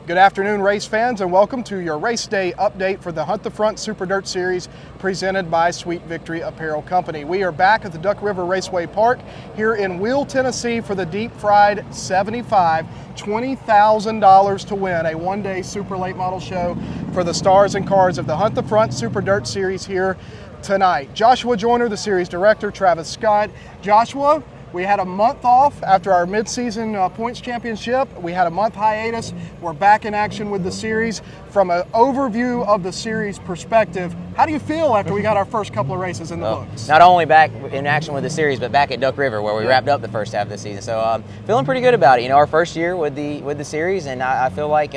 Good afternoon, race fans, and welcome to your race day update for the Hunt the Front Super Dirt Series presented by Sweet Victory Apparel Company. We are back at the Duck River Raceway Park here in Wheel, Tennessee for the Deep Fried 75, $20,000 to win, a one-day super late model show for the stars and cars of the Hunt the Front Super Dirt Series here tonight. Joshua Joyner, the series director, Travis Scott. Joshua, we had a month off after our mid-season points championship. We had a month hiatus. We're back in action with the series. From an overview of the series perspective, how do you feel after we got our first couple of races in the books? Not only back in action with the series, but back at Duck River where we wrapped up the first half of the season. So feeling pretty good about it. You know, our first year with the series, and I feel like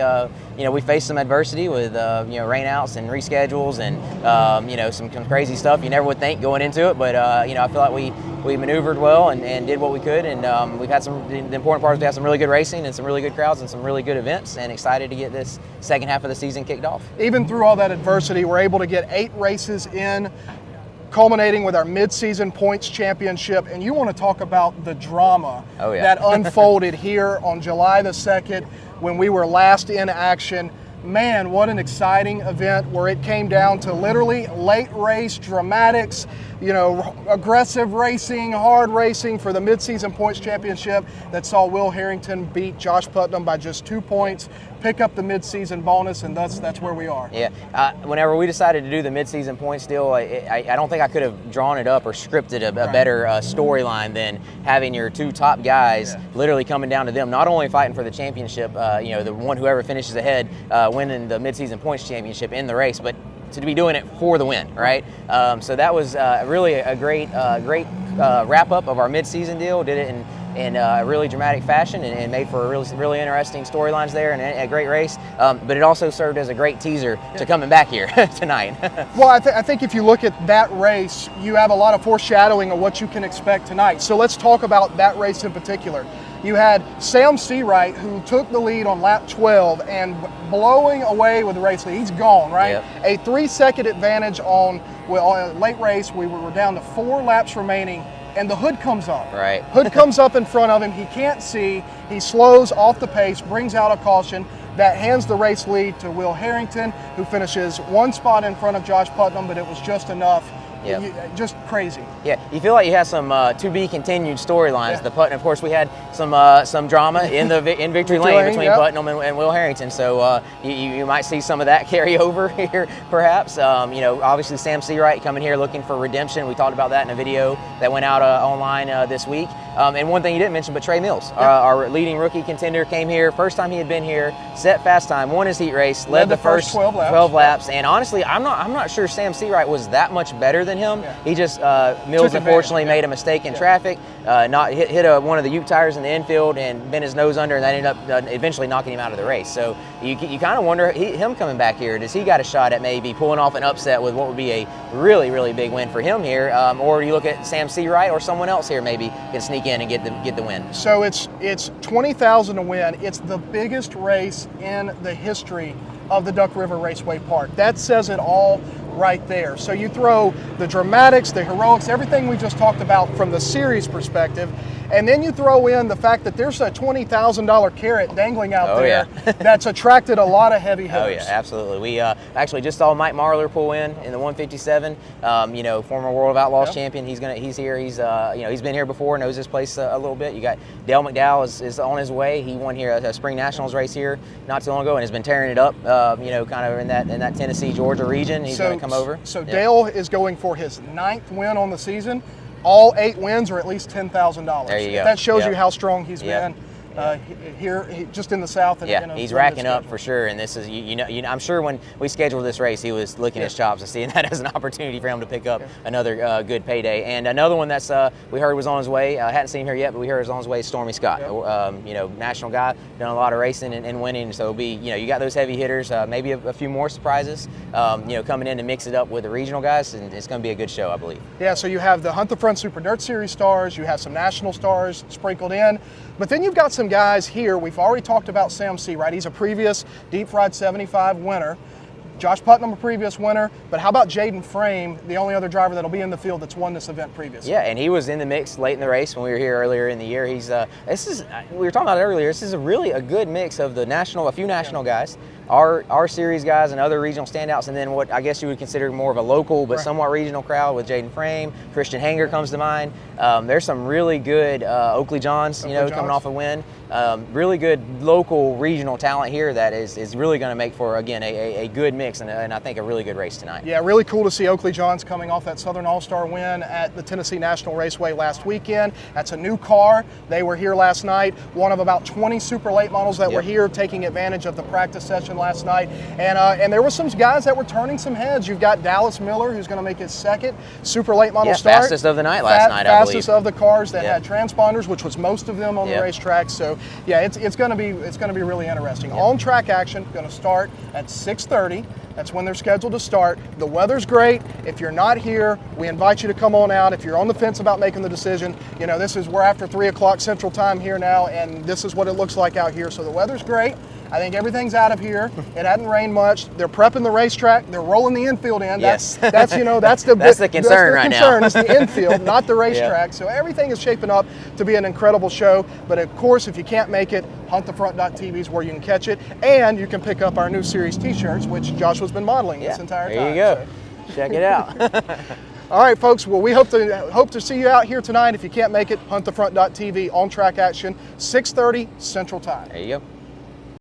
we faced some adversity with rainouts and reschedules and some crazy stuff you never would think going into it. But I feel like we maneuvered well and did what we could, and we've had the important part is we have some really good racing and some really good crowds and some really good events, and excited to get this second half of the season kicked off. Even through all that adversity, we're able to get 8 races in, culminating with our mid-season points championship. And you want to talk about the drama that unfolded here on July the 2nd when we were last in action. Man, what an exciting event where it came down to literally late race dramatics, aggressive racing, hard racing for the mid-season points championship that saw Will Harrington beat Josh Putnam by just 2 points, pick up the mid-season bonus, and that's where we are. Yeah, whenever we decided to do the mid-season points deal, I don't think I could have drawn it up or scripted a better storyline than having your 2 top guys literally coming down to them, not only fighting for the championship, the one whoever finishes ahead winning the mid-season points championship in the race, but to be doing it for the win, right? So that was really a great wrap-up of our mid-season deal. Did it in a really dramatic fashion and made for really interesting storylines there and a great race. But it also served as a great teaser to coming back here tonight. Well, I think if you look at that race, you have a lot of foreshadowing of what you can expect tonight. So let's talk about that race in particular. You had Sam Seawright, who took the lead on lap 12 and blowing away with the race lead. He's gone, right? Yep. A 3-second advantage on a late race. We were down to 4 laps remaining, and the hood comes up. Right. Hood comes up in front of him. He can't see. He slows off the pace, brings out a caution that hands the race lead to Will Harrington, who finishes 1 spot in front of Josh Putnam, but it was just enough. Yep. Just crazy. Yeah, you feel like you have some to be continued storylines. The Putnam, of course, we had some drama in victory lane between Putnam and Will Harrington. So you might see some of that carry over here, perhaps. Obviously Sam Seawright coming here looking for redemption. We talked about that in a video that went out online this week. And one thing you didn't mention, but Trey Mills, our leading rookie contender, came here. First time he had been here, set fast time, won his heat race, led the first 12 laps. And honestly, I'm not sure Sam Seawright was that much better than him. He just Mills unfortunately made a mistake in traffic, hit one of the Ute tires in the infield and bent his nose under, and that ended up eventually knocking him out of the race. So you kind of wonder him coming back here. Does he got a shot at maybe pulling off an upset with what would be a really, really big win for him here? Or you look at Sam Seawright or someone else here maybe can sneak in and get the win. So it's $20,000 to win. It's the biggest race in the history of the Duck River Raceway Park. That says it all right there. So you throw the dramatics, the heroics, everything we just talked about from the series perspective, and then you throw in the fact that there's a $20,000 carrot dangling out there that's attracted a lot of heavy hitters. Oh yeah, absolutely. We actually just saw Mike Marlar pull in the 157. Former World of Outlaws champion. He's here. He's he's been here before, knows this place a little bit. You got Dale McDowell is on his way. He won here a Spring Nationals race here not too long ago and has been tearing it up. Kind of in that Tennessee Georgia region. He's going to come over. So Dale is going for his 9th win on the season. All 8 wins are at least $10,000. There you go. That shows you how strong he's been. Here, just in the South. And, he's racking up for sure. And this is, I'm sure when we scheduled this race, he was licking his chops and seeing that as an opportunity for him to pick up another good payday. And another one that's we heard was on his way. I hadn't seen him here yet, but we heard was on his way. Stormy Scott, national guy, done a lot of racing and winning. So it'll be, you got those heavy hitters. Maybe a few more surprises. Coming in to mix it up with the regional guys, and it's going to be a good show, I believe. Yeah. So you have the Hunt the Front Super Dirt Series stars. You have some national stars sprinkled in. But then you've got some guys here. We've already talked about Sam Seawright. He's a previous Deep Fried 75 winner. Josh Putnam, a previous winner, but how about Jaden Frame, the only other driver that'll be in the field that's won this event previously? Yeah, and he was in the mix late in the race when we were here earlier in the year. He's we were talking about it earlier. This is a good mix of a few national guys, our series guys and other regional standouts, and then what I guess you would consider more of a local but somewhat regional crowd with Jaden Frame. Christian Hanger comes to mind. There's some really good Oakley Johns, coming off a win. Really good local regional talent here that is really going to make for, again, a good mix and I think a really good race tonight. Yeah, really cool to see Oakley Johns coming off that Southern All-Star win at the Tennessee National Raceway last weekend. That's a new car. They were here last night, one of about 20 super late models that were here taking advantage of the practice session last night. And there were some guys that were turning some heads. You've got Dallas Miller, who's going to make his second super late model start. Fastest of the night last night, I believe. Fastest of the cars that had transponders, which was most of them on the racetrack. So yeah, it's going to be really interesting. On track action going to start at 6:30. That's when they're scheduled to start. The weather's great. If you're not here, we invite you to come on out. If you're on the fence about making the decision, we're after 3 o'clock Central Time here now, and this is what it looks like out here. So the weather's great. I think everything's out of here. It hadn't rained much. They're prepping the racetrack. They're rolling the infield in. Yes. That's the concern that's now. Is the infield, not the racetrack. Yep. So everything is shaping up to be an incredible show. But of course, if you can't make it, huntthefront.tv is where you can catch it, and you can pick up our new series T-shirts, which Joshua's been modeling this entire time. There you go. So. Check it out. All right, folks. Well, we hope to see you out here tonight. If you can't make it, huntthefront.tv on track action, 6:30 Central Time. There you go.